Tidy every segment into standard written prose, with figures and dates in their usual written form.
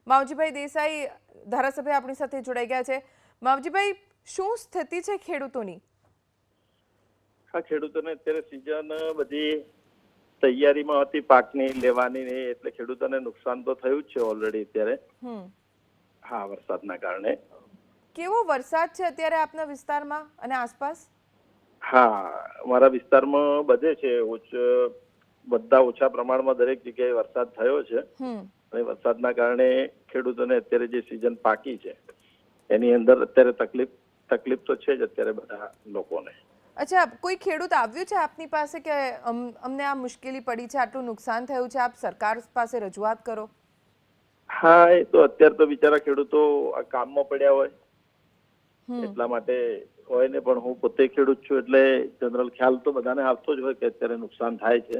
માવજીભાઈ દેસાઈ ધારાસભ્ય આપણી સાથે જોડાઈ ગયા છે। માવજીભાઈ, શું સ્થિતિ છે ખેડૂતોની? આ ખેડૂતોને અત્યારે સિઝન બધી તૈયારીમાં હતી પાકની લેવાની ને, એટલે ખેડૂતોને નુકસાન તો થયું જ છે ઓલરેડી અત્યારે। હા, વરસાદના કારણે। કેવો વરસાદ છે અત્યારે આપના વિસ્તારમાં અને આસપાસ? હા, અમારા વિસ્તારમાં બધે છે, બધા ઓછા પ્રમાણમાં દરેક જગ્યાએ વરસાદ થયો છે અને વરસાદના કારણે ખેડૂતોને અત્યારે જે સિઝન પાકી છે એની અંદર અત્યારે તકલીફ તો છે જ અત્યારે બધા લોકોને। અચ્છા, કોઈ ખેડૂત આવ્યું છે આપની પાસે કે અમને આ મુશ્કેલી પડી છે, આટલું નુકસાન થયું છે, આપ સરકાર પાસે રજૂઆત કરો? હા, એ તો અત્યારે તો બિચારા ખેડૂતો આ કામમાં પડ્યા હોય એટલા માટે હોય ને, પણ હું પોતે ખેડૂત છું એટલે જનરલ ખ્યાલ તો બધાને આવતો જ હોય કે અત્યારે નુકસાન થાય છે।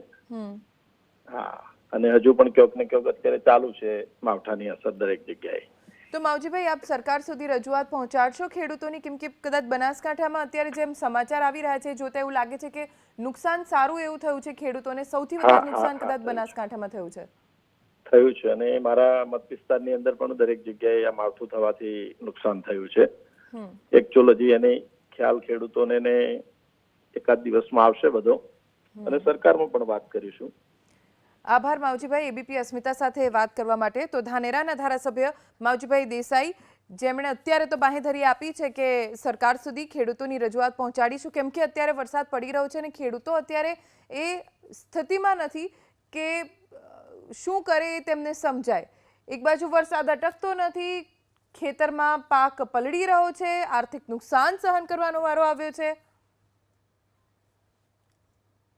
હા, અને હજુ પણ ક્યાંક ને ક્યાંક અત્યારે ચાલુ છે માવઠાની અસર દરેક જગ્યાએ। તો માવજીભાઈ, આપ સરકાર સુધી રજૂઆત પહોંચાડશો ખેડૂતોની? કેમ કે કદાચ બનાસકાંઠામાં અત્યારે જેમ સમાચાર આવી રહ્યા છે જોતા એવું લાગે છે કે નુકસાન સારું એવું થયું છે ખેડૂતોને, સૌથી વધારે નુકસાન કદાચ બનાસકાંઠામાં થયું છે। થયું છે અને મારા મત વિસ્તારની અંદર પણ દરેક જગ્યાએ આ માવઠું થવાથી નુકસાન થયું છે। એકચ્યુઅલી એની ખ્યાલ ખેડૂતોને ને એકાદ દિવસમાં આવશે બધો, અને સરકારમાં પણ વાત કરીશું। આભાર માવજીભાઈ, એબીપી અસ્મિતા સાથે વાત કરવા માટે। તો ધાનેરાના ધારાસભ્ય માવજીભાઈ દેસાઈ, જેમણે અત્યારે તો બાંહેધરી આપી છે કે સરકાર સુધી ખેડૂતોની રજૂઆત પહોંચાડીશું, કેમ કે અત્યારે વરસાદ પડી રહ્યો છે અને ખેડૂતો અત્યારે એ સ્થિતિમાં નથી કે શું કરે તેમને સમજાય। એક બાજુ વરસાદ અટકતો નથી, ખેતરમાં પાક પલળી રહ્યો છે, આર્થિક નુકસાન સહન કરવાનો વારો આવ્યો છે,